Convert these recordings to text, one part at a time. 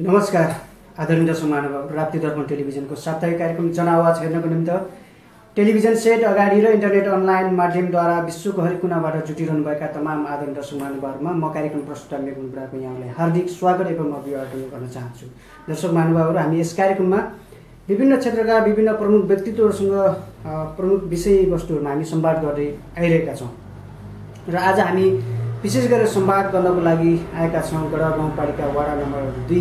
नमस्कार आदरणीय दर्शक महानुभाव। राप्ती दर्पण टेलिभिजनको साप्ताहिक कार्यक्रम जनआव हेर्नको निम्ति टेलिभिजन सेट अगाडि र इन्टरनेट अनलाइन माध्यमद्वारा विश्वको हरेक कुनाबाट जुटिरहनुभएका तमाम आदरणीय दर्शक महानुभावमा म कार्यक्रम प्रस्तुता मेघुन बुढाको यहाँलाई हार्दिक स्वागत एवं अभिवादन गर्न चाहन्छु। दर्शक महानुभावहरू, हामी यस कार्यक्रममा विभिन्न क्षेत्रका विभिन्न प्रमुख व्यक्तित्वहरूसँग प्रमुख विषयवस्तुहरूमा हामी संवाद गर्दै आइरहेका छौँ र आज हामी विशेष गरेर संवाद गर्नको लागि आएका छौँ जनआव गाउँपालिका वडा नम्बर 2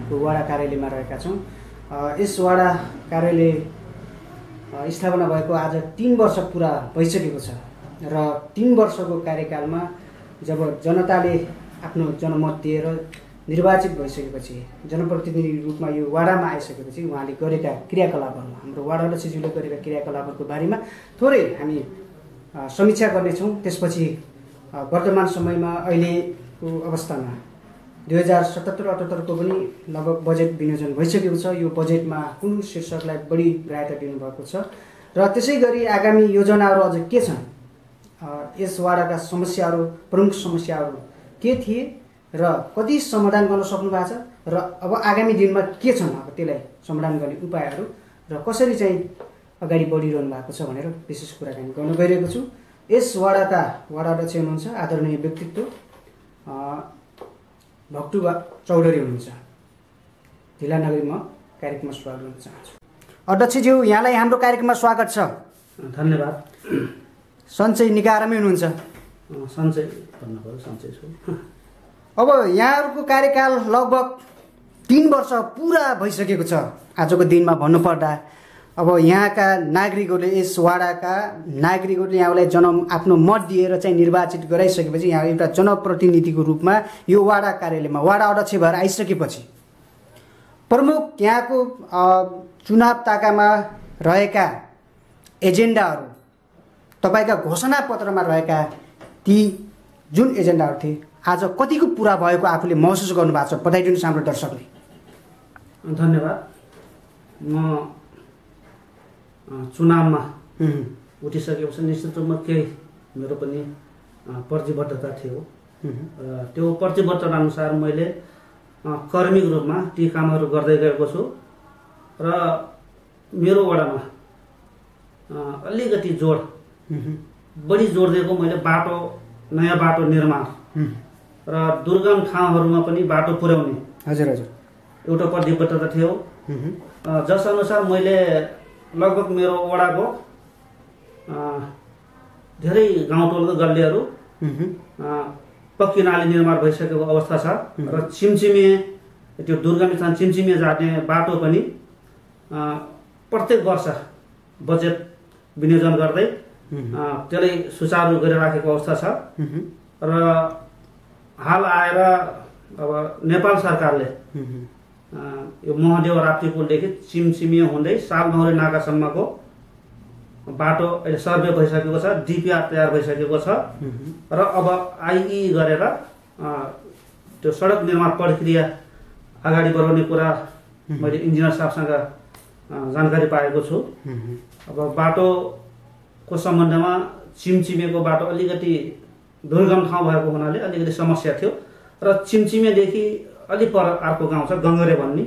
को वडा कार्यालयमा रहेका छौँ। यस वडा कार्यालय स्थापना भएको आज 3 वर्ष पुरा भइसकेको छ र 3 वर्षको कार्यकालमा जब जनताले आफ्नो जनमत दिएर निर्वाचित भइसकेपछि जनप्रतिनिधि रूपमा यो वडामा आइसकेपछि उहाँले गरेका क्रियाकलापहरू, हाम्रो वडा अध्यक्षज्यूले गरेका क्रियाकलापहरूको बारेमा थोरै हामी समीक्षा गर्नेछौँ। त्यसपछि वर्तमान समयमा अहिलेको अवस्थामा 2077-78 को पनि लगभग बजेट विनियोजन भइसकेको छ। यो बजेटमा कुन शीर्षकलाई बढी प्रायता दिनुभएको छ र त्यसै गरी आगामी योजनाहरू अझ के छन्, यस वडाका समस्याहरू, प्रमुख समस्याहरू के थिए र कति समाधान गर्न सक्नु भएको छ र अब आगामी दिनमा के छन्, अब त्यसलाई समाधान गर्ने उपायहरू र कसरी चाहिँ अगाडि बढिरहनु भएको छ भनेर विशेष कुराकानी गर्न गइरहेको छु। यस वडाका वडा अध्यक्ष हुनुहुन्छ आदरणीय व्यक्तित्व भक्तु चौधरी हुनुहुन्छ। ढिला नगरी म कार्यक्रममा स्वागत गर्न चाहन्छु। अध्यक्षज्यू, यहाँलाई हाम्रो कार्यक्रममा स्वागत छ। धन्यवाद। सन्चै निकारामै हुनुहुन्छ? सन्चै भन्नुपर्यो, सन्चै छु। अब यहाँहरूको कार्यकाल लगभग 3 वर्ष पुरा भइसकेको छ आजको दिनमा भन्नुपर्दा। अब यहाँका नागरिकहरूले, यस वडाका नागरिकहरूले यहाँलाई आफ्नो मत दिएर चाहिँ निर्वाचित गराइसकेपछि यहाँ एउटा जनप्रतिनिधिको रूपमा यो वडा कार्यालयमा वडा अध्यक्ष भएर आइसकेपछि प्रमुख यहाँको चुनाव ताकामा रहेका एजेन्डाहरू, तपाईँका घोषणापत्रमा रहेका ती जुन एजेन्डाहरू थिए आज कतिको पुरा भएको आफूले महसुस गर्नुभएको छ, बताइदिनुहोस् हाम्रो दर्शकले। धन्यवाद। म चुनावमा उठिसकेपछि निश्चित रूपमा केही मेरो पनि प्रतिबद्धता थियो र त्यो प्रतिबद्धता अनुसार मैले कर्मिक रूपमा ती कामहरू गर्दै गएको छु र मेरो वडामा अलिकति बढी जोड दिएको मैले बाटो, नयाँ बाटो निर्माण र दुर्गम ठाउँहरूमा पनि बाटो पुर्याउने हजुर हजुर एउटा प्रतिबद्धता थियो। जसअनुसार मैले लगभग मेरो वडाको धेरै गाउँटोलको गल्लीहरू पक्की नाली निर्माण भइसकेको अवस्था छ र छिमछिमे त्यो दुर्गम स्थान छिमछिमे जाने बाटो पनि प्रत्येक वर्ष बजेट विनियोजन गर्दै त्यसलाई सुचारू गरिराखेको अवस्था छ र हाल आएर अब नेपाल सरकारले यो महदेव राप्ती पुलदेखि छिमछिमे हुँदै सालमहौरी नाकासम्मको बाटो अहिले सर्वे भइसकेको छ, डिपिआर तयार भइसकेको छ र अब आइई गरेर त्यो सडक निर्माण प्रक्रिया अगाडि बढाउने कुरा मैले इन्जिनियर साहबसँग जानकारी पाएको छु। अब बाटोको सम्बन्धमा छिमछिमेको बाटो अलिकति दुर्गम ठाउँ भएको हुनाले अलिकति समस्या थियो र छिमछिमेदेखि अलि पर अर्को गाउँ छ गङ्गरे भन्ने,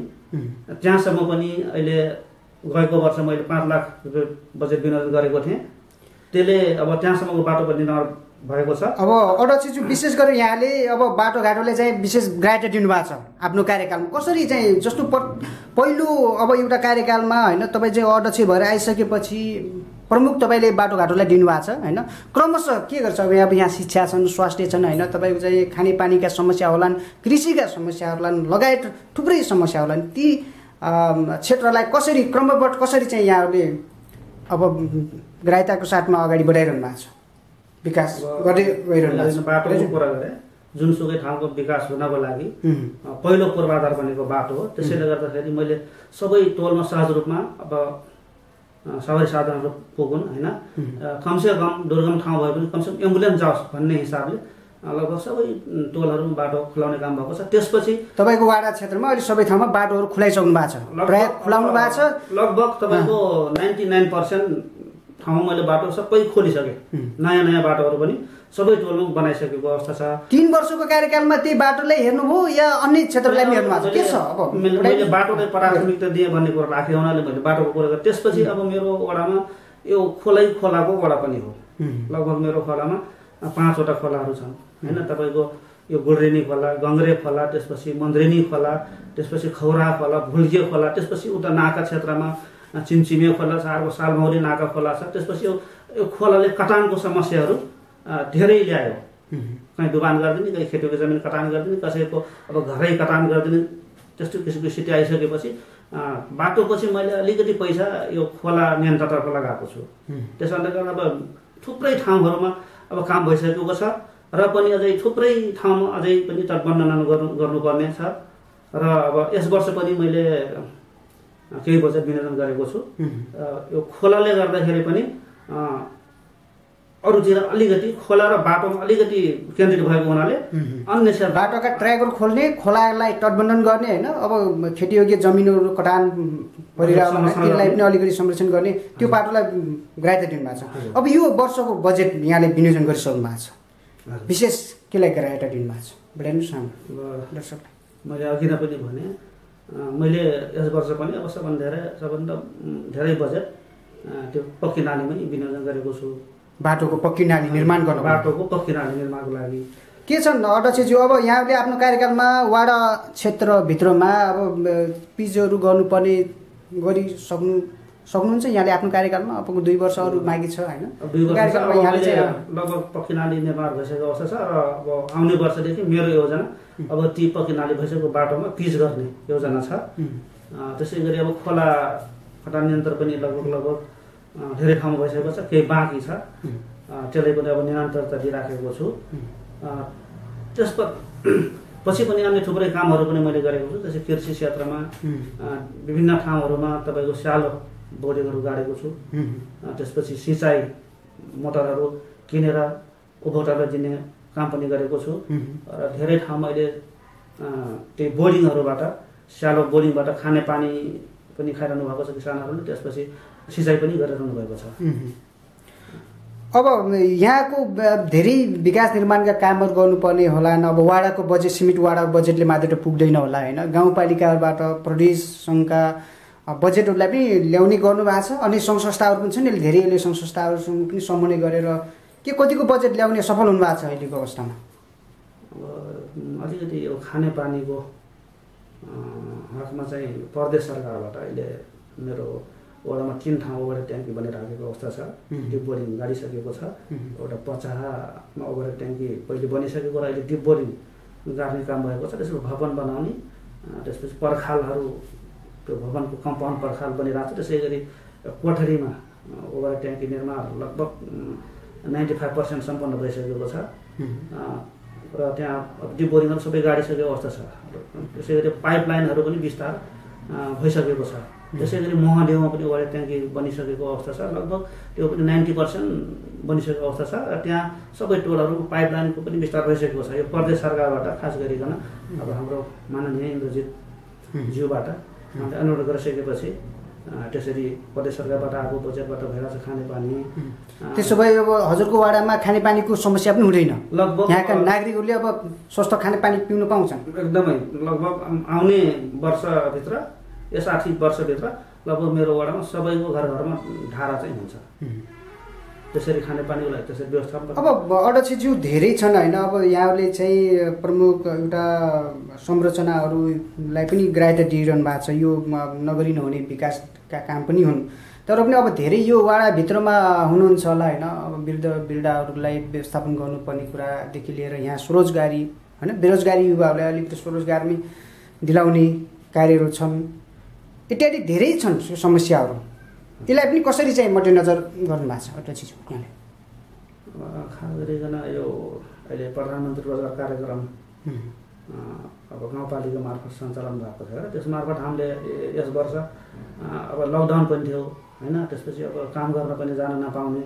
त्यहाँसम्म पनि अहिले गएको वर्ष मैले 5 लाख रुपियाँ बजेट विनियोजन गरेको थिएँ। त्यसले अब त्यहाँसम्मको बाटो पनि निर्माण भएको छ। अब अध्यक्षज्यू, विशेष गरेर यहाँले अब बाटोघाटोले चाहिँ विशेष ग्राह्य दिनुभएको छ आफ्नो कार्यकालमा। कसरी चाहिँ जस्तो पहिलो अब एउटा कार्यकालमा होइन, तपाईँ चाहिँ अध्यक्ष भएर आइसकेपछि प्रमुख तपाईँले बाटोघाटोलाई दिनुभएको छ होइन, क्रमशः के गर्छ? अब यहाँ शिक्षा छन्, स्वास्थ्य छन् होइन, तपाईँको चाहिँ खानेपानीका समस्या होलान्, कृषिका समस्या होलान्, लगायत थुप्रै समस्या होलान्। ती क्षेत्रलाई कसरी क्रमबद्ध कसरी चाहिँ यहाँहरूले अब ग्राह्यताको साथमा अगाडि बढाइरहनु भएको छ, विकास गर्दै गइरहनु भएको छ? बाटोको कुरा गरेँ, जुनसुकै ठाउँको विकास हुनको लागि पहिलो पूर्वाधार भनेको बाटो हो। त्यसैले गर्दाखेरि मैले सबै टोलमा सहज रूपमा अब सवारी साधनहरू पुगुन् होइन, कमसे कम दुर्गम ठाउँ भए पनि कमसेकम एम्बुलेन्स जाओस् भन्ने हिसाबले लगभग सबै टोलहरूमा बाटो खुलाउने काम भएको छ। त्यसपछि तपाईँको वाडा क्षेत्रमा अहिले सबै ठाउँमा बाटोहरू खुलाइसक्नु भएको छ, प्राय खुलाउनु भएको छ। लगभग तपाईँको 99% ठाउँमा मैले बाटो सबै खोलिसकेँ। नयाँ नयाँ बाटोहरू पनि सबै टोलमा बनाइसकेको अवस्था छ। 3 वर्षको कार्यकालमा त्यही बाटोलाई हेर्नुभयो या अन्य क्षेत्रलाई पनि हेर्नु भएको छ? के छ अब मैले बाटोलाई प्राथमिकता दिएँ भन्ने कुरा राखेँ हुनाले मैले बाटोको कुरा गरेँ। त्यसपछि अब मेरो वडामा यो खोलाको वडा पनि हो। लगभग मेरो खोलामा 5 वटा खोलाहरू छन् हैन। तपाईँको यो गुड्रेनी खोला, गङ्ग्रे खोला, त्यसपछि मन्द्रेनी खोला, त्यसपछि खौरा खोला, भुल्गे खोला, त्यसपछि उता नाका क्षेत्रमा चिमचिमे खोला छ, अर्को सालमौरी नाका खोला छ। त्यसपछि यो खोलाले कटानको समस्याहरू धेरै ल्यायो। कहीँ डुबान गरिदिने, कहीँ खेतीको जमिन कटान गरिदिने, कसैको अब घरै कटान गरिदिने, त्यस्तो किसिमको स्थिति आइसकेपछि बाटोपछि मैले अलिकति पैसा यो खोला नियन्त्रणतर्फ लगाएको छु। त्यस अन्तर्गत अब थुप्रै ठाउँहरूमा अब काम भइसकेको छ र पनि अझै थुप्रै ठाउँमा अझै पनि तटबन्धन गर्नुपर्ने छ। र अब यस वर्ष पनि मैले केही बजेट विनियोजन गरेको छु। यो खोलाले गर्दाखेरि पनि अरूतिर अलिकति खोला र बाटोमा अलिकति केन्द्रित भएको हुनाले अन्य बाटोका ट्र्याकहरू खोल्ने, खोलालाई तटबन्धन गर्ने होइन, अब खेतीयोग्य जमिनहरू कटान परिरहेको त्यसलाई पनि अलिकति संरक्षण गर्ने, त्यो बाटोलाई ग्राह्यता दिनुभएको छ। अब यो वर्षको बजेट यहाँले विनियोजन गरिसक्नु भएको छ, विशेष केलाई ग्राह्यता दिनुभएको छ बताइदिनुहोस् न दर्शकलाई। मैले अघि नै पनि भने मैले यस वर्ष पनि अब सबभन्दा धेरै बजेट त्यो पक्की नालीमै विनियोजन गरेको छु। बाटोको पक्की नाली निर्माण गर्नु, बाटोको पक्की नाली निर्माणको लागि के छन् अध्यक्षज्यू? अब यहाँले आफ्नो कार्यकालमा वाडा क्षेत्रभित्रमा अब पिचहरू गर्नुपर्ने सक्नुहुन्छ यहाँले आफ्नो कार्यकालमा? अब 2 वर्षहरू बाँकी छ होइन, कार्यकालमा यहाँले चाहिँ लगभग पक्की नाली निर्माण भइसकेको अवस्था छ। र अब आउने वर्षदेखि मेरो योजना अब ती पक्की नाली भइसकेको बाटोमा पिच गर्ने योजना छ। त्यसै गरी अब खोला कटान नियन्त्रण पनि लगभग धेरै ठाउँमा भइसकेको छ, केही बाँकी छ, त्यसलाई पनि अब निरन्तरता दिइराखेको छु। त्यसपछि पनि अन्य थुप्रै कामहरू पनि मैले गरेको छु। जस्तै कृषि क्षेत्रमा विभिन्न ठाउँहरूमा तपाईँको स्यालो बोरिङहरू गाडेको छु। त्यसपछि सिँचाइ मोटरहरू किनेर उपभोक्तालाई दिने काम पनि गरेको छु। र धेरै ठाउँमा अहिले त्यही बोरिङहरूबाट, स्यालो बोरिङबाट खाने पानी पनि खाइरहनु भएको छ किसानहरूले। त्यसपछि सिँचाइ पनि गरिरहनु भएको छ। अब यहाँको धेरै विकास निर्माणका कामहरू गर्नुपर्ने होला। अब वाडाको बजेट, सीमित वाडाको बजेटले मात्र त पुग्दैन होला होइन, गाउँपालिकाबाट प्रदेश सङ्घका बजेटहरूलाई पनि ल्याउने गर्नु भएको छ। अनि सङ्घ संस्थाहरू पनि छन्, यसले धेरैले सङ्घ संस्थाहरूसँग पनि समन्वय गरेर के कतिको बजेट ल्याउने सफल हुनुभएको छ अहिलेको अवस्थामा? अलिकति यो खानेपानीको हकमा चाहिँ प्रदेश सरकारबाट अहिले मेरो वडामा 3 ठाउँ ओभर ट्याङ्की बनिराखेको अवस्था छ। डिप बोरिङ गाडिसकेको छ। एउटा पचाहामा ओभर ट्याङ्की पहिले बनिसकेको र अहिले डिप बोरिङ गाड्ने काम भएको छ। त्यसको भवन बनाउने, त्यसपछि पर्खालहरू, त्यो भवनको कम्पाउन्ड पर्खाल बनिरहेको छ। त्यसै गरी कोठरीमा ओभर ट्याङ्की निर्माण लगभग 95% सम्पन्न भइसकेको छ। र त्यहाँ डिप बोरिङहरू सबै गाडिसकेको अवस्था छ। त्यसै गरी पाइपलाइनहरू पनि विस्तार भइसकेको छ। त्यसै गरी महादेवमा पनि ओभर ट्याङ्की बनिसकेको अवस्था छ। लगभग त्यो पनि 90% बनिसकेको अवस्था छ। र त्यहाँ सबै टोलहरू पाइपलाइनको पनि विस्तार भइसकेको छ। यो प्रदेश सरकारबाट खास गरिकन अब हाम्रो माननीय इन्द्रजित ज्यूबाट हामीले अनुरोध गरिसकेपछि त्यसरी प्रदेश सरकारबाट आएको बजेटबाट भइरहेको छ खानेपानी। त्यसो भए अब हजुरको वाडामा खानेपानीको समस्या पनि हुँदैन? लगभग यहाँका नागरिकहरूले अब स्वस्थ खानेपानी पिउन पाउँछन्? एकदमै लगभग आउने वर्षभित्र, यस आर्थिक वर्षभित्र लगभग मेरो वाडामा सबैको घरमा धारा चाहिँ हुन्छ। त्यसरी खानेपानीको लागि त्यसरी व्यवस्थापन। अब अध्यक्षज्यू धेरै छन् होइन, अब यहाँले चाहिँ प्रमुख एउटा संरचनाहरूलाई पनि ग्राह्यता दिइरहनु भएको छ। यो नगरी नहुने विकासका काम पनि हुन्, तर पनि अब धेरै यो वाडाभित्रमा हुनुहुन्छ होला होइन। अब वृद्धहरूलाई व्यवस्थापन गर्नुपर्ने कुरादेखि लिएर यहाँ स्वरोजगारी होइन, बेरोजगारी युवाहरूलाई अलिकति स्वरोजगारमै दिलाउने कार्यहरू छन्, इत्यादि धेरै छन् समस्याहरू। यसलाई पनि कसरी चाहिँ मध्यनजर गर्नुभएको छ अध्यक्षज्यू यहाँले? खास गरिकन यो अहिले प्रधानमन्त्री रोजगार कार्यक्रम अब गाउँपालिका मार्फत सञ्चालन भएको छ र त्यस मार्फत हामीले यस वर्ष अब लकडाउन पनि थियो होइन। त्यसपछि अब काम गर्न पनि जान नपाउने,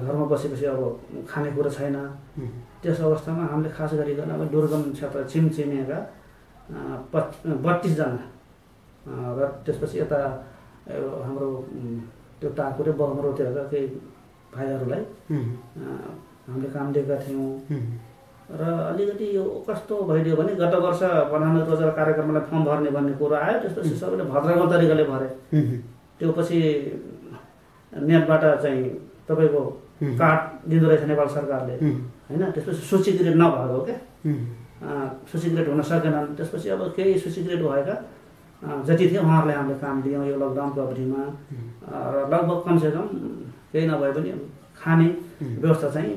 घरमा बसेपछि अब खानेकुरा छैन। त्यस अवस्थामा हामीले खास गरिकन अब दुर्गम क्षेत्र छिमछिमेका 32 जना र त्यसपछि यता हाम्रो त्यो टाकुरे बमरोतिरका केही भाइहरूलाई हामीले काम दिएका थियौँ। र अलिकति यो कस्तो भइदियो भने गत वर्ष प्रधानमन्त्री रोजगार कार्यक्रमलाई फर्म भर्ने भन्ने कुरो आयो, त्यसपछि सबैले भद्राको तरिकाले भरे। त्यो पछि नेटबाट चाहिँ तपाईँको कार्ड दिँदो रहेछ नेपाल सरकारले होइन, त्यसपछि सूचीकृत नभएको हो क्या, सूचीकृत हुन सकेनन्। त्यसपछि अब केही सूचीकृत भएका जति थियो उहाँहरूलाई हामीले काम दियौँ यो लकडाउनको अवधिमा। र लगभग कमसेकम केही नभए पनि खाने व्यवस्था चाहिँ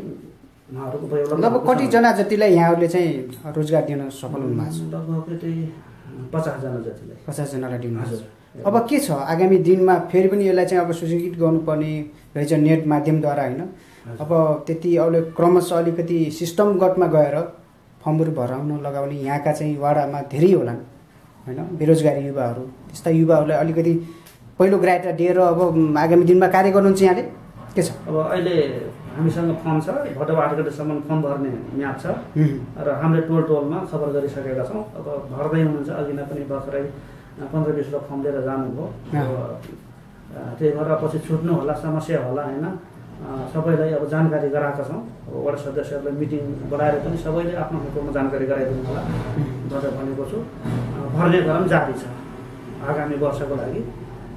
उहाँहरूको भयो। लगभग कतिजना जतिलाई यहाँहरूले चाहिँ रोजगार दिन सफल हुनुभएको छ? लगभग त्यही 50 जना जतिलाई। 50 जनालाई दिनुहुन्छ। अब के छ आगामी दिनमा फेरि पनि यसलाई चाहिँ अब सूचीकृत गर्नुपर्ने रहेछ नेट माध्यमद्वारा होइन? अब त्यति अहिले क्रमशः अलिकति सिस्टमगतमा गएर फर्महरू भराउन लगाउने यहाँका चाहिँ वाडामा धेरै होलान् होइन, बेरोजगारी युवाहरू। त्यस्ता युवाहरूलाई अलिकति पहिलो ग्राइटा दिएर अब आगामी दिनमा कार्य गर्नुहुन्छ यहाँले, के छ? अब अहिले हामीसँग फर्म छ, भदौ 8 गतेसम्म फर्म भर्ने म्याद छ र हामीले टोलमा खबर गरिसकेका छौँ। अब भर्दै हुनुहुन्छ, अघि नै पनि भर्खरै 15-20 फर्म लिएर जानुभयो। त्यही भएर पछि छुट्नु होला, समस्या होला होइन, सबैलाई अब जानकारी गराएका छौँ। अब वडा सदस्यहरूलाई मिटिङ बोलाएर पनि सबैले आफ्नो ठाउँमा जानकारी गराइदिनु होला भनेर भनेको छु। भर्ने क्रम जारी छ आगामी वर्षको लागि,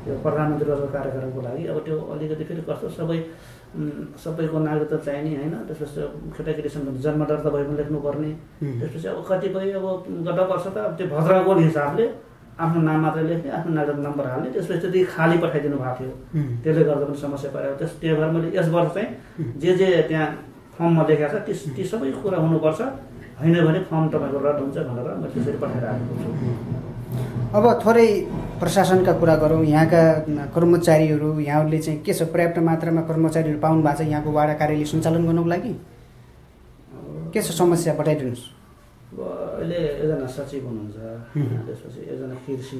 यो प्रधानमन्त्री रोजगार कार्यक्रमको लागि। अब त्यो अलिकति फेरि कस्तो सबैको नागरिकता चाहिने होइन, त्यसपछि केटाकेटीसँग जन्म दर्ता भए पनि लेख्नुपर्ने। त्यसपछि अब कतिपय अब गत वर्ष त अब त्यो भद्रागोल हिसाबले आफ्नो नाम मात्रै लेख्ने, आफ्नो नागरिक नम्बर हाल्ने, त्यसपछि त्यति खाली पठाइदिनु भएको थियो। त्यसले गर्दा पनि समस्या पऱ्यो। त्यही भएर मैले यस वर्ष चाहिँ जे त्यहाँ फर्ममा लेखेको छ ती सबै कुरा हुनुपर्छ, होइन भने फर्म तपाईँको रद्द हुन्छ भनेर मैले त्यसरी पठाइरहेको छु। अब थोरै प्रशासनका कुरा गरौँ। यहाँका कर्मचारीहरू यहाँहरूले चाहिँ के छ, पर्याप्त मात्रामा कर्मचारीहरू पाउनु भएको छ यहाँको वाडा कार्यालय सञ्चालन गर्नको लागि? के छ समस्या बताइदिनुहोस्। अब अहिले एकजना सचिव हुनुहुन्छ, त्यसपछि एकजना कृषि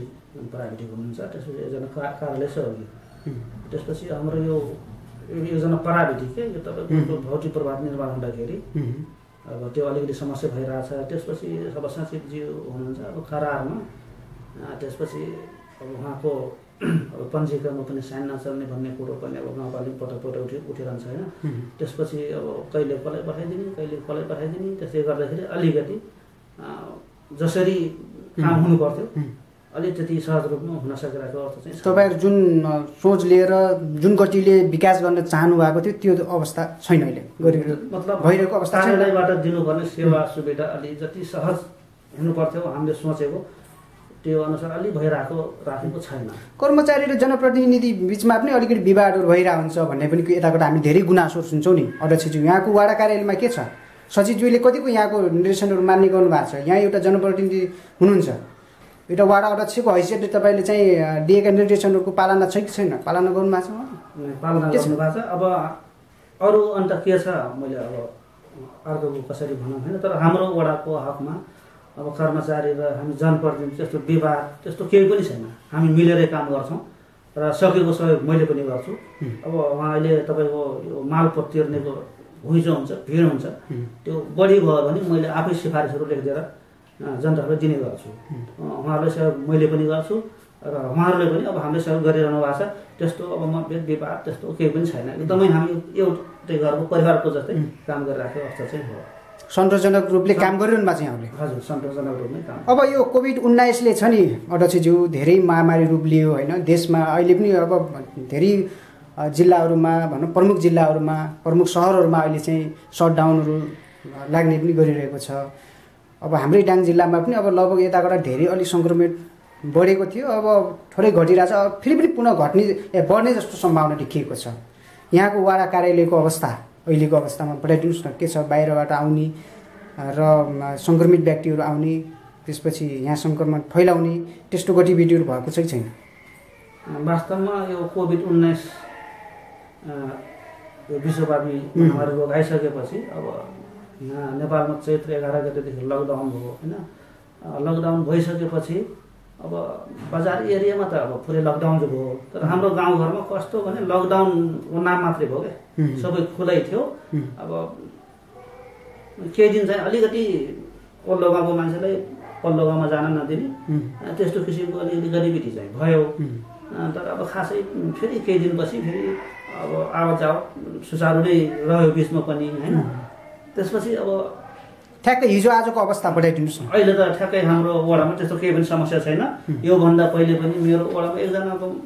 प्राविधिक हुनुहुन्छ, त्यसपछि एकजना कार्यालय सहयोगी, त्यसपछि हाम्रो यो एकजना प्राविधिक के यो तपाईँको भौतिक प्रभाव निर्माण हुँदाखेरि अब त्यो अलिकति समस्या भइरहेछ। त्यसपछि अब सचिवज्यू हुनुहुन्छ अब करारमा, त्यसपछि अब उहाँको अब पञ्जीकरणमा पनि साइन नचल्ने भन्ने कुरो पनि अब गाउँपालिका पटक उठिरहन्छ होइन। त्यसपछि अब कहिले कसलाई पठाइदिने, कहिले कसलाई पठाइदिने, त्यसले गर्दाखेरि अलिकति जसरी काम हुनु पर्थ्यो अलि त्यति सहज रूपमा हुन सकिरहेको अवस्था चाहिँ। तपाईँहरू जुन सोच लिएर जुन गतिले विकास गर्न चाहनु भएको थियो त्यो अवस्था छैन अहिले, मतलब भइरहेको अवस्था छैन। कार्यालयबाट दिनुपर्ने सेवा सुविधा अलि जति सहज हुनु पर्थ्यो हामीले सोचेको त्यो अनुसार अलि राखेको छैन। कर्मचारी र जनप्रतिनिधि बिचमा पनि अलिकति विवादहरू भइरहेको हुन्छ भन्ने पनि यताबाट हामी धेरै गुनासो सुन्छौँ नि। अध्यक्षज्यू यहाँको वाडा कार्यालयमा के छ, सचिवज्यूले कतिको यहाँको निर्देशनहरू मान्ने गर्नु भएको छ? यहाँ एउटा जनप्रतिनिधि हुनुहुन्छ, एउटा वाडा अध्यक्षको हैसियतले तपाईँले चाहिँ दिएका निर्देशनहरूको पालना छ कि छैन, पालना गर्नु भएको छ? पालना गर्नु भएको छ। अब अरू अन्त के छ मैले अब अर्को कसरी भनौँ होइन, तर हाम्रो वडाको हकमा अब कर्मचारी र हामी जनप्रतिनिधि त्यस्तो विवाद त्यस्तो केही पनि छैन। हामी मिलेरै काम गर्छौँ र सकेको सहयोग मैले पनि गर्छु। अब उहाँले तपाईँको यो मालपोत तिर्नेको घुइँचो हुन्छ, भिड हुन्छ, त्यो बढी भयो भने मैले आफै सिफारिसहरू लेखिदिएर जनताहरूलाई दिने गर्छु। उहाँहरूले सहयोग मैले पनि गर्छु र उहाँहरूले पनि अब हामीले सहयोग गरिरहनु भएको छ। त्यस्तो अब मतभेद विवाद त्यस्तो केही पनि छैन। एकदमै हामी एउटै घरको परिवारको जस्तै काम गरिराखेको अवस्था चाहिँ हो। सन्तोषजनक रूपले काम गरिरहनु भएको छ यहाँले? हजुर, सन्तोषजनक रूपमै काम। अब यो कोभिड-19ले छ नि अध्यक्षज्यू धेरै महामारी रूप लियो होइन देशमा। अहिले पनि अब धेरै जिल्लाहरूमा भनौँ प्रमुख जिल्लाहरूमा प्रमुख सहरहरूमा अहिले चाहिँ सटडाउनहरू लाग्ने पनि गरिरहेको छ। अब हाम्रै डाङ जिल्लामा पनि अब लगभग यताबाट धेरै अलिक सङ्क्रमित बढेको थियो, अब थोरै घटिरहेछ, अब फेरि पनि पुनः बढ्ने जस्तो सम्भावना देखिएको छ। यहाँको वाडा कार्यालयको अवस्था अहिलेको अवस्थामा बताइदिनुहोस् न, के छ? बाहिरबाट आउने र सङ्क्रमित व्यक्तिहरू आउने, त्यसपछि यहाँ सङ्क्रमण फैलाउने त्यस्तो गतिविधिहरू भएको छ कि छैन? वास्तवमा यो कोभिड-19 यो विश्वव्यापी महामारी रोग आइसकेपछि अब यहाँ नेपालमा चैत्र 11 गतेदेखि लकडाउन भयो होइन। लकडाउन भइसकेपछि अब बजार एरियामा त अब पुरै लकडाउन भयो, तर हाम्रो गाउँघरमा कस्तो भने लकडाउनको नाम मात्रै भयो क्या, सबै खुलै थियो। अब केही दिन चाहिँ अलिकति पल्लो गाउँको मान्छेलाई पल्लो गाउँमा जान नदिने त्यस्तो किसिमको अलिकति गतिविधि चाहिँ भयो। तर अब खासै फेरि केही दिनपछि फेरि अब आवत जावत सुचारू नै रह्यो बिचमा पनि होइन। त्यसपछि अब ठ्याक्कै हिजो आजको अवस्था बताइदिनुहोस् न। अहिले त ठ्याक्कै हाम्रो वडामा त्यस्तो केही पनि समस्या छैन। योभन्दा पहिले पनि मेरो वडामा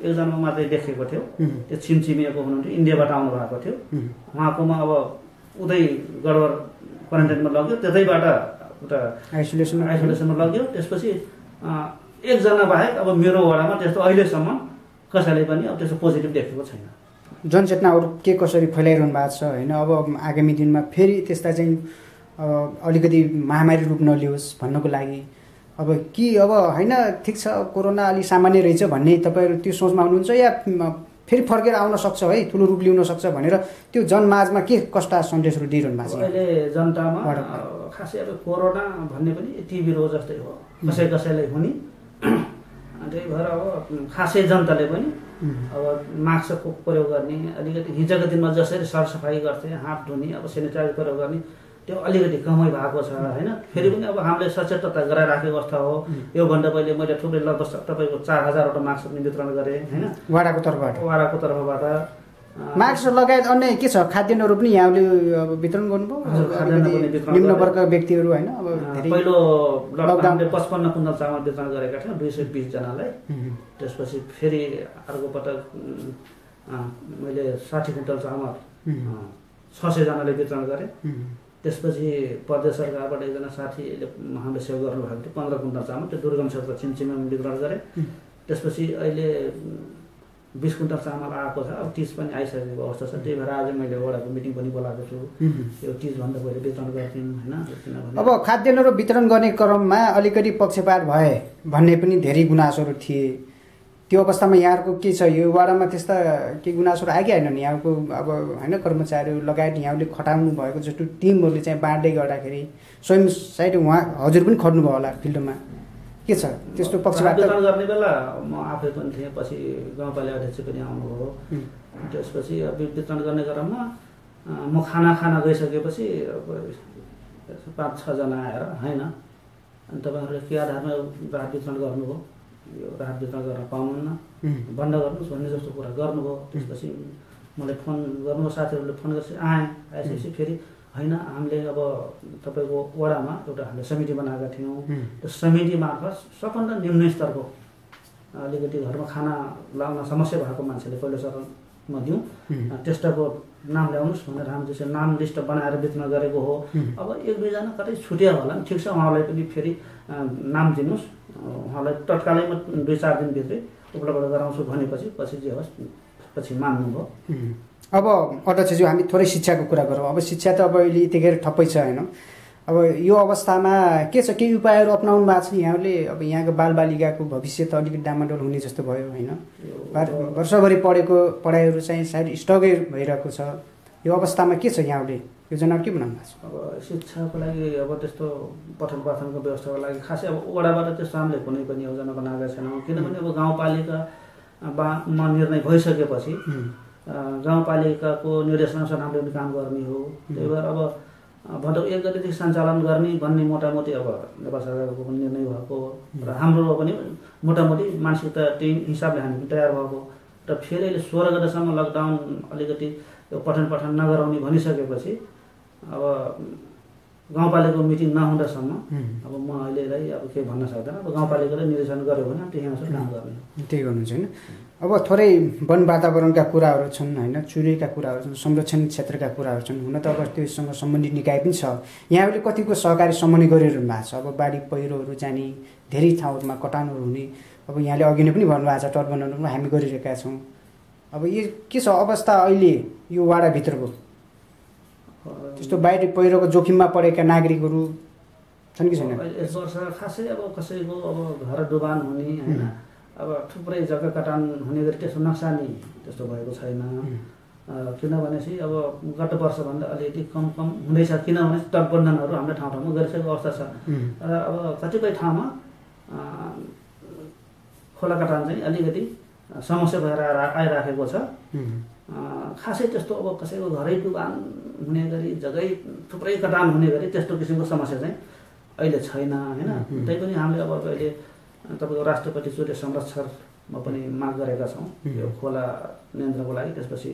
एकजना मात्रै देखेको थियो, त्यो छिमछिमेको हुनुहुन्थ्यो, इन्डियाबाट आउनु भएको थियो। उहाँकोमा अब उतै गडबड क्वारेन्टाइनमा लग्यो, त्यतैबाट उता आइसोलेसनमा लग्यो। त्यसपछि एकजना बाहेक अब मेरो वडामा त्यस्तो अहिलेसम्म कसैले पनि अब त्यस्तो पोजिटिभ देखेको छैन। जनचेतना अरू के कसरी फैलाइरहनु भएको छ होइन। अब आगामी दिनमा फेरि त्यस्ता चाहिँ अलिकति महामारी रूप नलियोस् भन्नको लागि अब कि अब होइन ठिक छ कोरोना अलि सामान्य रहेछ भन्ने तपाईँहरू त्यो सोचमा हुनुहुन्छ या फेरि फर्केर आउन सक्छ है, ठुलो रूप लिन सक्छ भनेर त्यो जनमाझमा के कस्ता सन्देशहरू दिइरहनु भएको छ? अहिले जनतामा खासै अब कोरोना भन्ने पनि टिभी रोग जस्तै हो, कसैलाई हुने। त्यही भएर अब खासै जनताले पनि अब मास्कको प्रयोग गर्ने, अलिकति हिजोको दिनमा जसरी सरसफाइ गर्थे, हात धुने, अब सेनिटाइजर प्रयोग गर्ने त्यो अलिकति कमै भएको छ होइन। फेरि पनि अब हामीले सचेतता गराइराखेको अवस्था हो। योभन्दा पहिले मैले थुप्रै लगभग तपाईँको 4000वटा मास्क पनि वितरण गरेँ होइन, वडाको तर्फबाट। मास्क लगायत अन्य के छ, खाद्यान्नहरू पनि यहाँले अब वितरण गर्नुभयो निम्न वर्गका व्यक्तिहरू होइन। अब पहिलो लकडाउनले 55 कुन्टल चामल वितरण गरेका थियौँ 220 जनालाई। त्यसपछि फेरि अर्को पटक मैले 60 कुन्टल चामल 600 जनाले वितरण गरेँ। त्यसपछि प्रदेश सरकारबाट एकजना साथीले हामीले सेवा गर्नुभएको थियो 15 कुन्टल चामल, त्यो दुर्गम क्षेत्र छिमछिमेमा वितरण गरेँ। त्यसपछि अहिले 20 कुन्टल चामल आएको छ, अब 30 पनि आइसकेको अवस्था छ। त्यही भएर आज मैले वडाको मिटिङ पनि बोलाएको छु, यो 30 भन्दा पहिले वितरण गर्थ्यौँ होइन। अब खाद्यान्नहरू वितरण गर्ने क्रममा अलिकति पक्षपात भए भन्ने पनि धेरै गुनासोहरू थिए। त्यो अवस्थामा यहाँहरूको के छ, यो वाडामा त्यस्ता के गुनासोहरू आयो कि आएन नि? यहाँको अब होइन कर्मचारीहरू लगायत यहाँले खटाउनु भएको जस्तो टिमहरूले चाहिँ बाँड्दै गर्दाखेरि स्वयं साइड उहाँ हजुर पनि खट्नुभयो होला फिल्डमा, के छ त्यस्तो पक्षपात? वितरण गर्ने बेला म आफै पनि थिएँ, पछि गाउँपालिका अध्यक्ष पनि आउनुभयो। त्यसपछि वितरण गर्ने क्रममा म खाना गइसकेपछि 5-6 जना आएर होइन अनि तपाईँहरूले के आधारमा राहत वितरण गर्नुभयो, यो राहत वितरण गर्न पाउनुहुन्न, बन्द गर्नुहोस् भन्ने जस्तो कुरा गर्नुभयो। त्यसपछि मलाई फोन गर्नुभयो, साथीहरूले फोन गरेपछि आएपछि फेरि होइन हामीले अब तपाईँको वडामा एउटा हामीले समिति बनाएका थियौँ, त्यो समिति मार्फत सबभन्दा निम्न स्तरको अलिकति घरमा खाना लाउन समस्या भएको मान्छेले पहिलो चरणमा दिउँ, त्यस्ताको नाम ल्याउनुहोस् भनेर हामी त्यसरी नाम लिस्ट बनाएर वितरण गरेको हो। अब 1-2 जना कतै छुट्या होला नि, ठिक छ, उहाँलाई पनि फेरि नाम दिनुहोस्, उहाँलाई तत्कालैमा 2-4 दिनभित्रै उपलब्ध गराउँछु भनेपछि जे होस् पछि मान्नुभयो। अब अध्यक्षज्यू हामी थोरै शिक्षाको कुरा गरौँ। अब शिक्षा त अब अहिले यतिखेर ठप्पै छ होइन। अब यो अवस्थामा के छ, केही उपायहरू अपनाउनु भएको छ यहाँहरूले? अब यहाँको बालबालिकाको भविष्य त अलिकति डामाडोल हुने जस्तो भयो होइन, वर्षभरि पढेको पढाइहरू चाहिँ सायद स्टकै भइरहेको छ। यो अवस्थामा के छ, यहाँहरूले योजना के बनाउनु भएको छ? अब शिक्षाको लागि अब त्यस्तो पठन पाठनको व्यवस्थाको लागि खासै अब वडाबाट त्यस्तो हामीले कुनै पनि योजना बनाएका छैनौँ, किनभने अब गाउँपालिकामा निर्णय भइसकेपछि गाउँपालिकाको निर्देशनअनुसार हामीले पनि काम गर्ने हो। त्यही भएर अब भदौ 1 गतेदेखि सञ्चालन गर्ने भन्ने मोटामोटी अब नेपाल सरकारको पनि निर्णय भएको र हाम्रो पनि मोटामोटी मानसिकता त्यही हिसाबले हामी तयार भएको र फेरि अहिले 16 गतेसम्म लकडाउन अलिकति यो पठन पाठन नगराउने भनिसकेपछि अब गाउँपालिकाको मिटिङ नहुँदासम्म अब म अहिलेलाई अब केही भन्न सक्दैन। अब गाउँपालिकाले निर्देशन गर्यो भने त्यही अनुसार काम गर्ने, त्यही गर्नुहुन्छ होइन। अब थोरै वन वातावरणका कुराहरू छन् होइन, चुरेका कुराहरू छन्, संरक्षण क्षेत्रका कुराहरू छन्। हुन त अब त्योसँग सम्बन्धित निकाय पनि छ, यहाँहरूले कतिको सहकारी समन्वय गरिरहनु भएको छ? अब बाढी पहिरोहरू जाने, धेरै ठाउँहरूमा कटानहरू हुने, अब यहाँले अघि नै पनि भन्नुभएको छ तटबन्धनहरू हामी गरिरहेका छौँ। अब यो के छ अवस्था अहिले यो वाडाभित्रको? त्यस्तो बाढी पहिरोको जोखिममा परेका नागरिकहरू छन् कि छैन? यस वर्ष खासै अब कसैको अब घर डुबान हुने होइन, अब थुप्रै जग्गा कटान हुने गरी त्यस्तो नक्सानी त्यस्तो भएको छैन। किनभनेपछि अब गत वर्षभन्दा अलिकति कम हुँदैछ, किनभने तटबन्धनहरू हाम्रो ठाउँमा गरिसकेको अवस्था छ। र अब कतिपय ठाउँमा खोला कटान चाहिँ अलिकति समस्या भएर आइराखेको छ। खासै त्यस्तो अब कसैको घरै डुबान हुने गरी जग्गै थुप्रै कटान हुने गरी त्यस्तो किसिमको समस्या चाहिँ अहिले छैन होइन। त्यही पनि हामीले अब अहिले तपाईँको राष्ट्रपति सूर्य संरक्षण पनि माग गरेका छौँ यो खोला नियन्त्रणको लागि। त्यसपछि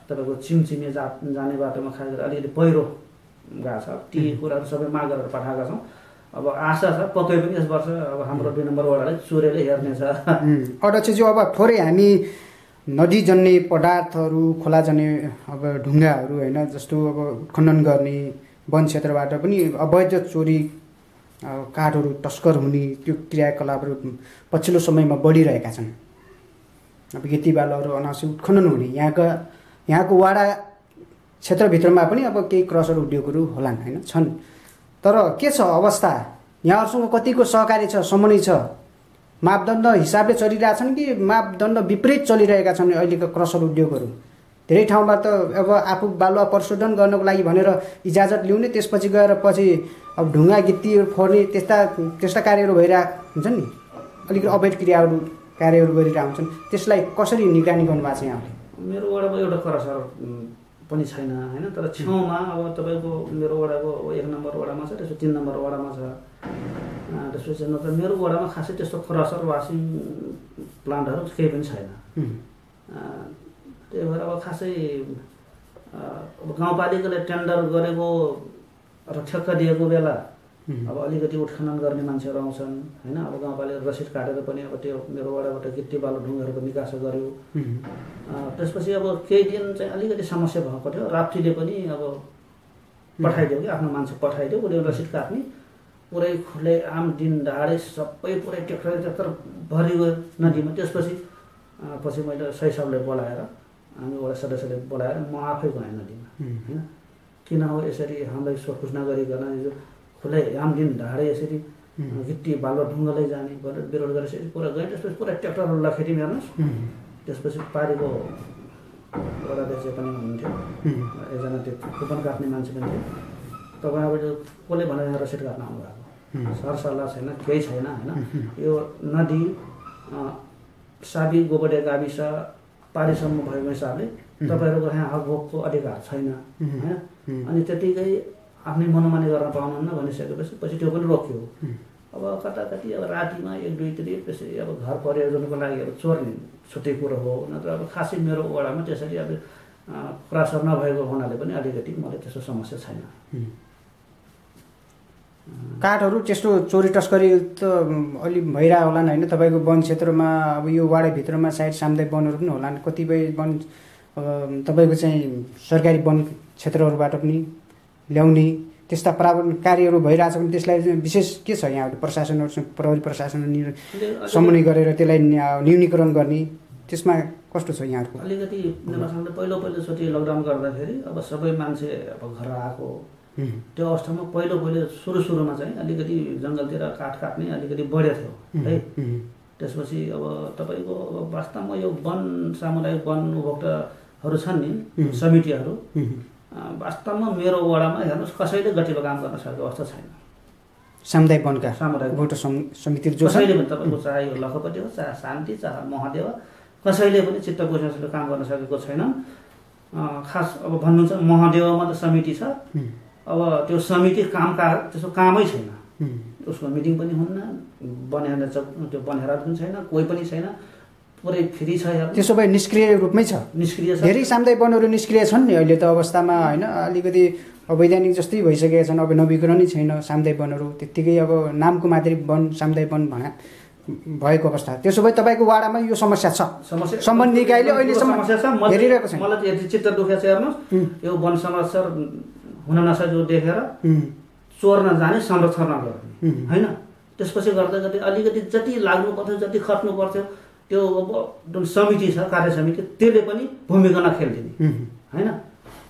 तपाईँको चिमचिमे जाने बाटोमा खास गरी अलिकति पहिरो गएको छ, ती कुराहरू सबै माग गरेर पठाएका छौँ। अब आशा छ पक्कै पनि यस वर्ष अब हाम्रो 2 नम्बर वडालाई चोरेले हेर्नेछ। अध्यक्षज्यू, अब थोरै हामी नदी जन्ने पदार्थहरू, खोला जन्ने अब ढुङ्गाहरू होइन, जस्तो अब खनन गर्ने, वन क्षेत्रबाट पनि अवैध चोरी, काठहरू तस्कर हुने त्यो क्रियाकलापहरू पछिल्लो समयमा बढिरहेका छन्। अब खेती बालोहरू अनावश्यक उत्खनन हुने यहाँको वाडा क्षेत्रभित्रमा पनि अब केही क्रसर उद्योगहरू होलान् होइन, छन्। तर के छ अवस्था? यहाँहरूसँग कतिको सहकारी छ, समन्वय छ? मापदण्ड हिसाबले चलिरहेछन् कि मापदण्ड विपरीत चलिरहेका छन् अहिलेको क्रसर उद्योगहरू? धेरै ठाउँमा त अब आफू बालुवा परिशोधन गर्नको लागि भनेर इजाजत ल्याउने, त्यसपछि गएर पछि अब ढुङ्गा गिट्टीहरू फोर्ने त्यस्ता कार्यहरू भइरहेको हुन्छन् नि, अलिकति अवैध कार्यहरू गरिरहेको हुन्छन्। त्यसलाई कसरी निगरानी गर्नुभएको छ यहाँले? मेरो वडामा एउटा क्रसर पनि छैन होइन, तर छेउमा अब तपाईँको मेरो वडाको 1 नम्बर वडामा छ, त्यसपछि 3 नम्बर वडामा छ। त्यसपछि नत्र मेरो वडामा खासै त्यस्तो क्रसर वासिङ प्लान्टहरू केही पनि छैन। त्यही भएर अब खासै अब गाउँपालिकाले टेन्डर गरेको र ठेक्का दिएको बेला अब अलिकति उत्खनन गर्ने मान्छेहरू आउँछन् होइन। अब गाउँपालिका रसिद काटेर पनि अब त्यो मेरो वडाबाट गिट्टी बालु ढुङ्गाहरूको निकास गर्यो। त्यसपछि अब केही दिन चाहिँ अलिकति समस्या भएको थियो, राप्तीले पनि अब पठाइदियो कि आफ्नो मान्छे पठाइदियो, उसले रसिद काट्ने पुरै खुले आम दिन दहाडै सबै पुरै ट्र्याक्टर भरि गयो नदीमा। त्यसपछि मैले सही सबले बोलाएर, हामी वडा सदस्यले बोलाएर म आफै गएँ नदीमा होइन। किन हो यसरी हामीलाई सोधपुछ नगरिकन यो खुलै आम दिन ढाडै यसरी गिट्टी बालुवा ढुङ्गालै जाने भनेर विरोध गरेर यसरी पुरा गएँ। त्यसपछि पुरा ट्र्याक्टरहरू लखेट्यौँ हेर्नुहोस्। त्यसपछि पारीको वडाध्यक्ष पनि हुनुहुन्थ्यो, एकजना त्यो कुपन काट्ने मान्छे पनि थियो। तपाईँ अब कसले भनेर रसिद काट्न आउनुभएको? सरसल्लाह छैन, केही छैन होइन। यो नदी साबी गोबडिया गाविस पारीसम्म भएको हिसाबले तपाईँहरूको यहाँ हकभोगको अधिकार छैन होइन। अनि त्यतिकै आफ्नै मनोमानी गर्न पाउनुहुन्न भनिसकेपछि पछि त्यो पनि रोक्यो। अब कताकति अब रातिमा 1-2तिर त्यसरी अब घर परियोजनको लागि अब चोर्ने छुट्टै कुरो हो, नत्र अब खासै मेरो वडामा त्यसरी अब क्रसर नभएको हुनाले पनि अलिकति मलाई त्यस्तो समस्या छैन। काठहरू त्यस्तो चोरी तस्करी त अलि भइरहेको होलान् होइन तपाईँको वन क्षेत्रमा? अब यो वाडाभित्रमा सायद सामुदायिक वनहरू पनि होलान्, कतिपय वन तपाईँको चाहिँ सरकारी वन क्षेत्रहरूबाट पनि ल्याउने त्यस्ता प्रावधान कार्यहरू भइरहेछ भने त्यसलाई विशेष के छ यहाँहरू प्रशासनहरूसँग, प्रहरी प्रशासन समन्वय गरेर त्यसलाई न्यूनीकरण गर्ने, त्यसमा कस्तो छ यहाँहरूको? अलिकति नेपालले पहिलोचोटि लकडाउन गर्दाखेरि अब सबै मान्छे अब घर आएको त्यो अवस्थामा पहिलो सुरुमा चाहिँ अलिकति जङ्गलतिर काठ काट्ने अलिकति बढेको थियो है। त्यसपछि अब तपाईँको अब वास्तवमा यो वन सामुदायिक वन उपभोक्ताहरू छन् नि समितिहरू, वास्तवमा मेरो वडामा हेर्नुहोस् कसैले गतिलो काम गर्न सकेको अवस्था छैन। सामुदायिक वनका उपभोक्ता समिति जो कसैले पनि तपाईँको चाहे यो लखपति हो, चाहे शान्ति, चाहे महादेव, कसैले पनि चित्त बुझ्न काम गर्न सकेको छैन। खास अब भन्नुहुन्छ महादेवमा त समिति छ, अब त्यो समिति त्यस्तो कामै छैन, उसको मिटिङ पनि हुन्न, त्यो बनहेरा पनि छैन, कोही पनि छैन, पुरै फ्री छ। त्यसो भए निष्क्रिय रूपमै छ, निष्क्रिय छ। धेरै सामुदायिक वनहरू निष्क्रिय छन् नि अहिले त अवस्थामा होइन, अलिकति अवैधानिक जस्तै भइसकेका छन्, अब नवीकरणै छैन सामुदायिक वनहरू, त्यत्तिकै अब नामको मात्रै वन सामुदायिक वन भएको अवस्था। त्यसो भए तपाईँको वाडामा यो समस्या छ, सम्बन्धित निकायले अहिलेसम्म हेरिरहेको छ। मलाई यति चित्त दुखेको छ हेर्नुहोस्, यो वन संरक्षण हुन नसकेको देखेर चोर नजाने संरक्षण नगर्ने होइन। त्यसपछि गर्दा गर्दै अलिकति जति लाग्नु पर्थ्यो, जति खट्नु पर्थ्यो, त्यो अब जुन समिति छ, कार्य समिति, त्यसले पनि भूमिका नखेलिदिने होइन।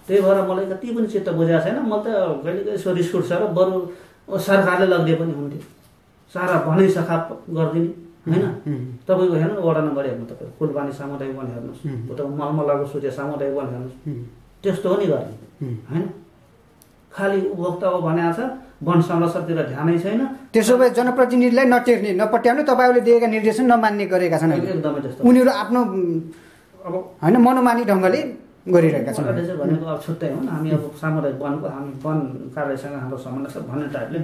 त्यही भएर मलाई कति पनि चित्त बुझाएको छैन। म त कहिलेकाहीँ यसो रिस उठ्छ र बरु सरकारले लगिदिए पनि हुन्थ्यो, सारा भनै सखा गरिदिने होइन। तपाईँको हेर्नु वडा नम्बर हेर्नु, तपाईँ फुलबानी सामुदायिक वन हेर्नुहोस्, उता मलमलाको सूर्य सामुदायिक वन हेर्नुहोस्, त्यस्तो हो नि गर्ने होइन। खालि उपभोक्ता हो भनेको छ, वन संरक्षणतिर ध्यानै छैन। त्यसो भए जनप्रतिनिधिलाई नटेर्ने, नपट्याउने, तपाईँहरूले दिएका निर्देशन नमान्ने गरेका छन् एकदमै त्यस्तो। उनीहरू आफ्नो अब होइन मनोमानी ढङ्गले गरिरहेका छन् भनेको अब छुट्टै हो। हामी अब सामुदायिक वनको हामी वन कार्यसँग हाम्रो सम्बन्ध छ भन्ने टाइपले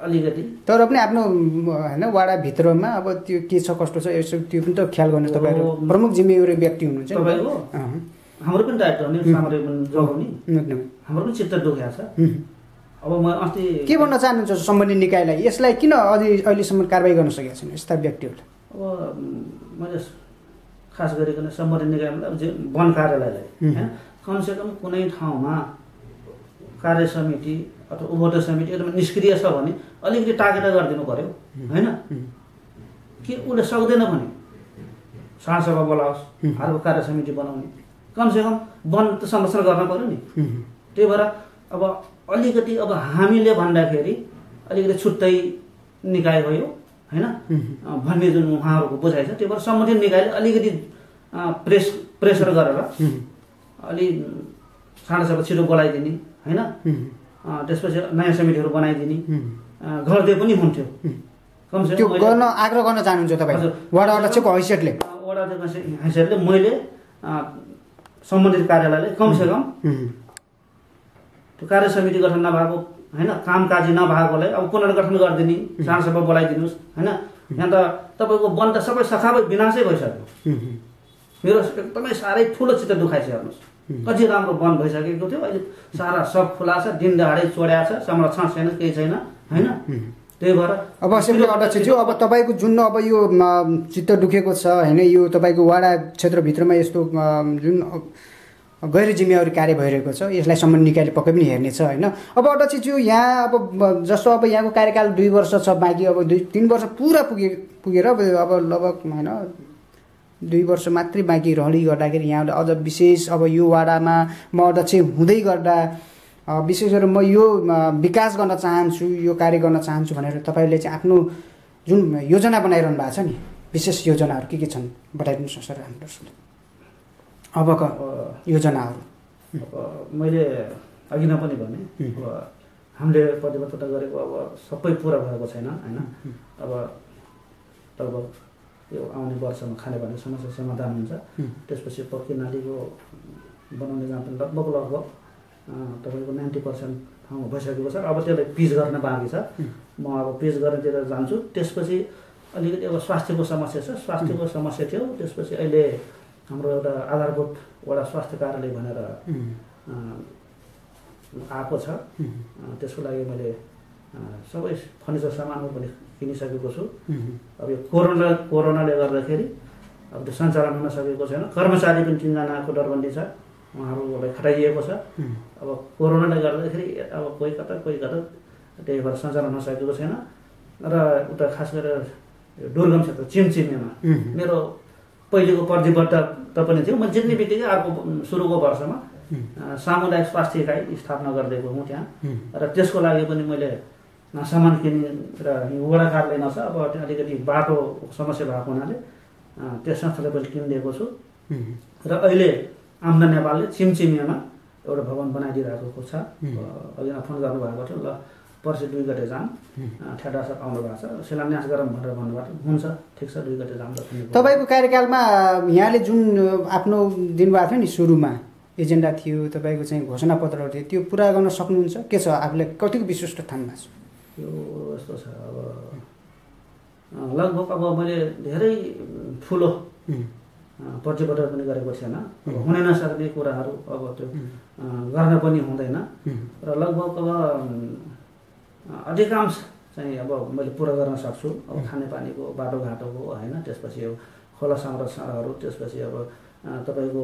अलिकति तर पनि आफ्नो होइन वाडाभित्रमा अब त्यो के छ कस्तो छ यसो त्यो पनि त ख्याल गर्ने तपाईँहरू प्रमुख जिम्मेवारी व्यक्ति हुनुहुन्छ तपाईँको हाम्रो पनि दायित्व हो नि सामग्री पनि जोगाउने हाम्रो पनि चित्त दुखेको छ अब म अस्ति के भन्न चाहनुहुन्छ सम्बन्धित निकायलाई यसलाई किन अहिलेसम्म कारबाही गर्न सकेका छैन यस्ता व्यक्तिहरूले अब मैले खास गरिकन सम्बन्धित निकायलाई वन कार्यालयलाई होइन कमसेकम कुनै ठाउँमा कार्य समिति अथवा उपभोक्ता समिति एकदम निष्क्रिय छ भने अलिकति टाकेटा गरिदिनु पर्यो होइन के उसले सक्दैन भने साँझसभा बोलाओस् अर्को कार्य समिति बनाउने कमसेकम वन त संरक्षण गर्न पर्यो नि त्यही भएर अब अलिकति अब हामीले भन्दाखेरि अलिकति छुट्टै निकाय भयो होइन भन्ने जुन उहाँहरूको बुझाइ छ त्यही भएर सम्बन्धित निकायले अलिकति प्रेसर गरेर अलि साँझसभा छिटो बोलाइदिने होइन त्यसपछि नयाँ समितिहरू बनाइदिने गर्दै पनि हुन्थ्यो त्यो गर्न आग्रह गर्न चाहनुहुन्छ तपाईँ वडा अध्यक्षको हैसियतले वडा अध्यक्षको हैसियतले मैले सम्बन्धित कार्यालयले कमसेकम त्यो कार्य समिति गठन नभएको होइन कामकाजी नभएकोलाई अब पुनर्गठन गरिदिने साँझसभा बोलाइदिनुहोस् होइन यहाँ त तपाईँको वन त सबै सखाबै विनाशै भइसक्यो मेरो एकदमै साह्रै ठुलो चित्त दुखाइछ हेर्नुहोस् कति राम्रो वन भइसकेको थियो अहिले सारा सब खुला छ दिन दहाडै चोड्या छ संरक्षण छैन केही छैन होइन त्यही भएर अब असेम्ब्ली अध्यक्षज्यू अब तपाईँको जुन अब यो चित्त दुखेको छ होइन यो तपाईँको वाडा क्षेत्रभित्रमा यस्तो जुन गैर जिम्मेवारी कार्य भइरहेको छ यसलाई सम्बन्धित निकायले पक्कै पनि हेर्नेछ होइन अब अध्यक्षज्यू यहाँ अब जस्तो अब यहाँको कार्यकाल 2 वर्ष छ बाँकी अब 2-3 वर्ष पुरा पुगेर अब लगभग होइन 2 वर्ष मात्रै बाँकी रहली गर्दाखेरि यहाँले अझ विशेष अब यो वाडामा म अध्यक्ष हुँदै गर्दा विशेष गरेर म यो विकास गर्न चाहन्छु यो कार्य गर्न चाहन्छु भनेर तपाईँले चाहिँ आफ्नो जुन योजना बनाइरहनु भएको छ नि विशेष योजनाहरू के छन् बताइदिनुहोस् सर हाम्रो अबका योजनाहरू मैले अघि नै पनि भने अब हामीले प्रतिबद्धता गरेको अब सबै पुरा भएको छैन होइन अब लगभग यो आउने वर्षमा खानेपानीको समस्या समाधान हुन्छ त्यसपछि पक्की नालीको बनाउने काम पनि लगभग तपाईँको 90% ठाउँमा भइसकेको छ अब त्यसलाई पिच गर्न बाँकी छ म अब पिच गर्नेतिर जान्छु त्यसपछि अलिकति अब स्वास्थ्यको समस्या छ स्वास्थ्यको समस्या थियो त्यसपछि अहिले हाम्रो एउटा आधारभूत वडा स्वास्थ्य कार्यालय भनेर आएको छ त्यसको लागि मैले सबै फर्निचर सामानहरू पनि किनिसकेको छु अब यो कोरोनाले गर्दाखेरि अब त्यो सञ्चालन हुन सकेको छैन कर्मचारी पनि 3 जनाको दरबन्दी छ उहाँहरूलाई खटाइएको छ अब कोरोनाले गर्दाखेरि अब कोही कता त्यही भएर सञ्चालन हुन सकेको छैन र उता खास गरेर दुर्गम क्षेत्र चिमचिमेमा मेरो पहिलेको प्रतिबद्धता पनि थियो म जित्ने बित्तिकै अर्को सुरुको वर्षमा सामुदायिक स्वास्थ्य इकाइ स्थापना गरिदिएको हुँ त्यहाँ र त्यसको लागि पनि मैले सामान किनेर वडा कार्यालय नछ अब अलिकति बाटो समस्या भएको हुनाले त्यस संस्थाले पनि किनिदिएको छु र अहिले आम्दा नेपालले चिमचिमेमा एउटा भवन बनाइदिइरहेको छ अघि फोन गर्नुभएको थियो ल पर्सि 2 गते जाम ठेडा सर आउनु भएको छ शिलान्यास गरौँ भनेर भन्नुभएको हुन्छ ठिक छ 2 गते जाम तपाईँको कार्यकालमा यहाँले जुन आफ्नो दिनुभएको थियो नि सुरुमा एजेन्डा थियो तपाईँको चाहिँ घोषणापत्रहरू थियो त्यो पुरा गर्न सक्नुहुन्छ के छ आफूले कतिको विशिष्ट ठान्नु छ यो यस्तो छ अब लगभग अब मैले धेरै ठुलो प्रतिबद्धता पनि गरेको थिएन हुन नसक्ने कुराहरू अब त्यो गर्न पनि हुँदैन र लगभग अब अधिकांश चाहिँ अब मैले पुरा गर्न सक्छु अब खानेपानीको बाटोघाटोको होइन त्यसपछि अब खोला संरक्षणहरू त्यसपछि अब तपाईँको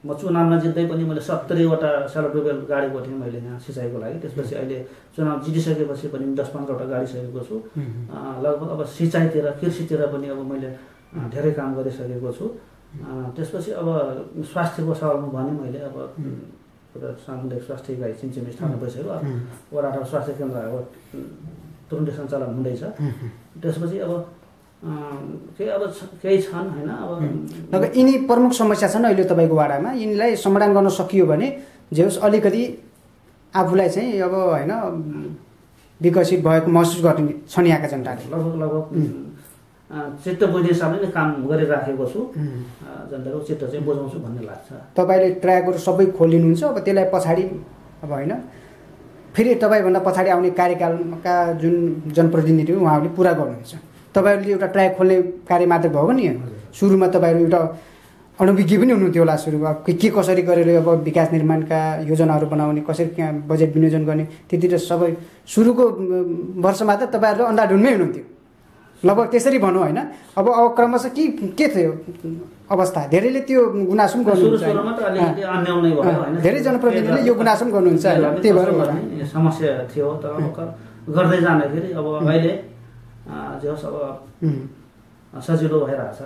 म चुनाव नजित्दै पनि मैले 70वटा सेलो ट्युबवेल गाडेको थिएँ मैले यहाँ सिँचाइको लागि त्यसपछि अहिले चुनाव जितिसकेपछि पनि 10-15वटा गाडिसकेको छु लगभग अब सिँचाइतिर कृषितिर पनि अब मैले धेरै काम गरिसकेको छु त्यसपछि अब स्वास्थ्यको सवालमा भने मैले अब सामुदायिक स्वास्थ्य इकाइ चिमचिमे स्थापना भइसक्यो वडा स्वास्थ्य केन्द्र अब तुरुन्तै सञ्चालन हुँदैछ त्यसपछि अब केही छन् होइन अब यिनी प्रमुख समस्या छन् अहिले तपाईँको वाडामा यिनीलाई समाधान गर्न सकियो भने जे होस् अलिकति आफूलाई चाहिँ अब होइन विकसित भएको महसुस गर्ने छन् यहाँका जनताले लगभग चित्त बुझ्ने हिसाबले नै काम गरिराखेको छु जनताको चित्त चाहिँ बुझाउँछु भन्ने लाग्छ तपाईँले ट्र्याकहरू सबै खोलिनुहुन्छ अब त्यसलाई पछाडि अब होइन फेरि तपाईँभन्दा पछाडि आउने कार्यकालका जुन जनप्रतिनिधि उहाँहरूले पुरा गर्नुहुन्छ। तपाईँहरूले एउटा ट्र्याक खोल्ने कार्य मात्र भयो नि। सुरुमा तपाईँहरू एउटा अनभिज्ञ पनि हुनुहुन्थ्यो होला सुरुमा, के कसरी गरेर अब विकास निर्माणका योजनाहरू बनाउने, कसरी त्यहाँ बजेट विनियोजन गर्ने, त्यतिर सबै सुरुको वर्षमा त तपाईँहरू अन्धाधुनमै हुनुहुन्थ्यो लगभग, त्यसरी भनौँ होइन। अब क्रमशः के थियो अवस्था? धेरैले त्यो गुनासो पनि गर्नुहुन्छ, धेरै जनप्रतिनिधिले यो गुनासो पनि गर्नुहुन्छ, त्यही भएर समस्या थियो। तर गर्दै जाँदाखेरि अब अहिले जे होस् अब सजिलो भइरहेछ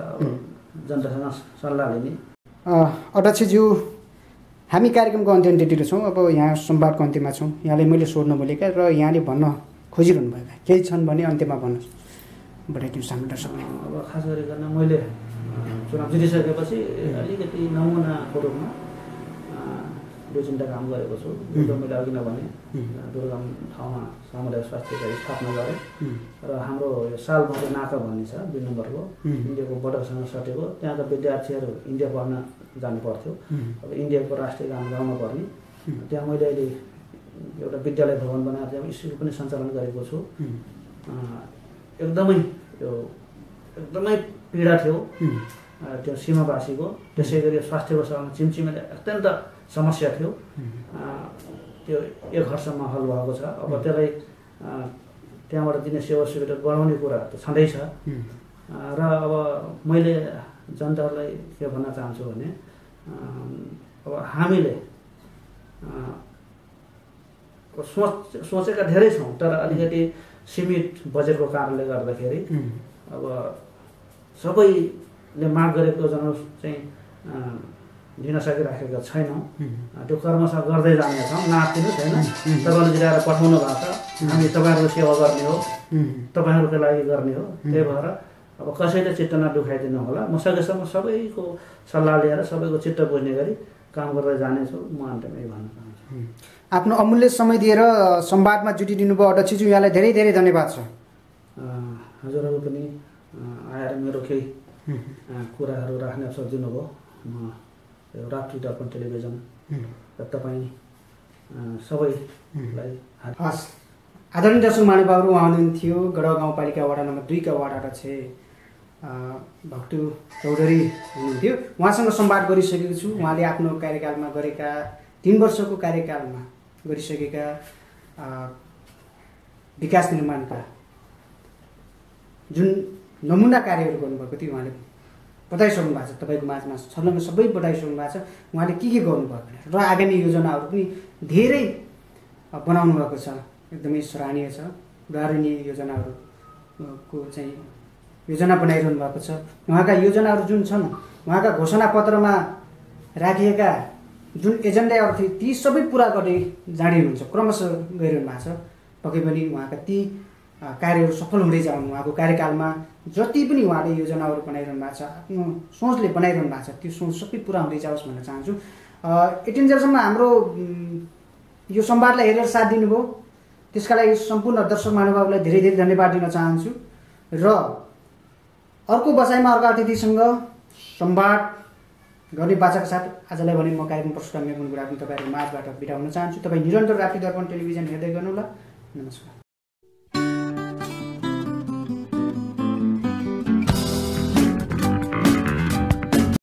जनतासँग सल्लाह लिने। अध्यक्षज्यू, हामी कार्यक्रमको अन्त्यतिर छौँ। अब यहाँ संवादको अन्त्यमा छौँ। यहाँले मैले सोध्न बोलेका र यहाँले भन्न खोजिरहनु भएका केही छन् भने अन्त्यमा भन्नुहोस्, बढाइदिनुहोस् हाम्रो दर्शकलाई। अब खास गरिकन मैले चुनाव जितिसकेपछि अलिकति नमुनाको रूपमा 2-3 काम गरेको छु। मैले अघि नभने दुर्गम ठाउँमा सामुदायिक स्वास्थ्य केन्द्र स्थापना गरेँ र हाम्रो यो सालभरि नाका भन्ने छ 2 नम्बरको इन्डियाको बोर्डरसँग सटेको। त्यहाँका विद्यार्थीहरू इन्डिया पढ्न जानु पर्थ्यो। अब इन्डियाको राष्ट्रिय गान गाउन पर्ने, त्यहाँ मैले अहिले एउटा विद्यालय भवन बनाएर त्यहाँ स्कुल पनि सञ्चालन गरेको छु। एकदमै पीडा थियो त्यो सीमावासीको। त्यसै गरी स्वास्थ्यको चिम्चिमेले अत्यन्त समस्या थियो। त्यो 1 वर्षमा हल भएको छ। अब त्यसलाई त्यहाँबाट दिने सेवा सुविधा बढाउने कुरा त छँदैछ। र अब मैले जनताहरूलाई के भन्न चाहन्छु भने अब हामीले सोचेका धेरै छौँ, तर अलिकति सीमित बजेटको कारणले गर्दाखेरि अब सबैले माग गरेको योजना चाहिँ दिन सकिराखेका छैनौँ। त्यो कर्मशः गर्दै जानेछौँ, नातिनुहोस् होइन। तपाईँले जिलाएर पठाउनु भएको छ, हामी तपाईँहरूको सेवा गर्ने हो, तपाईँहरूको लागि गर्ने हो। त्यही भएर अब कसैले चित्त नदुखाइदिनु होला। म सकेसम्म सबैको सल्लाह लिएर सबैको चित्त बुझ्ने गरी काम गर्दै जानेछु। म अन्त्यमा यही भन्न चाहन्छु। आफ्नो अमूल्य समय दिएर संवादमा जुटिदिनु भयो अध्यक्षज्यू, यहाँलाई धेरै धेरै धन्यवाद छ। हजुरहरू पनि आएर मेरो केही कुराहरू राख्ने अवसर दिनुभयो। म राप्ती दर्पण टेलिभिजन र तपाईँ सबैलाई हस्। आदरणीय दर्शक महानुभावहरू, उहाँ हुनुहुन्थ्यो गढवाल गाउँपालिका वडा नम्बर 2 का वार्ड अध्यक्ष भक्तु चौधरी हुनुहुन्थ्यो। उहाँसँग संवाद गरिसकेको छु। उहाँले आफ्नो कार्यकालमा गरेका 3 वर्षको कार्यकालमा गरिसकेका विकास निर्माणका जुन नमुना कार्यहरू गर्नुभएको थियो उहाँले बताइसक्नु भएको छ। तपाईँको माझमा छलङ्ग सबै बताइसक्नु भएको छ उहाँले के गर्नुभएको र आगामी योजनाहरू पनि धेरै बनाउनु भएको छ। एकदमै सराहनीय छ। उदाहरणीय योजनाहरूको चाहिँ योजना बनाइरहनु भएको छ। उहाँका योजनाहरू जुन छन्, उहाँका घोषणापत्रमा राखिएका जुन एजेन्डाहरू थिए ती सबै पुरा गर्दै जाँदै हुनुहुन्छ, क्रमशः गइरहनु भएको छ। पक्कै पनि उहाँका ती कार्यहरू सफल हुँदै जानु, उहाँको कार्यकालमा जति पनि उहाँले योजनाहरू बनाइरहनु भएको छ, आफ्नो सोचले बनाइरहनु भएको छ, त्यो सोच सबै पुरा हुँदै जाओस् भन्न चाहन्छु। यतिन्जेलसम्म हाम्रो यो संवादलाई हेरेर साथ दिनुभयो, त्यसका लागि सम्पूर्ण दर्शक महानुभावलाई धेरै धेरै धन्यवाद दिन चाहन्छु। र अर्को बसाइमा अर्को अतिथिसँग संवाद गर्ने बाचाका साथ आजलाई भने म कार्यक्रम प्रस्तुत गर्ने गुणगुणा पनि तपाईँहरूको माझबाट बिदा हुन चाहन्छु। तपाईँ निरन्तर राप्ती दर्पण टेलिभिजन हेर्दै गर्नुहोला। नमस्कार।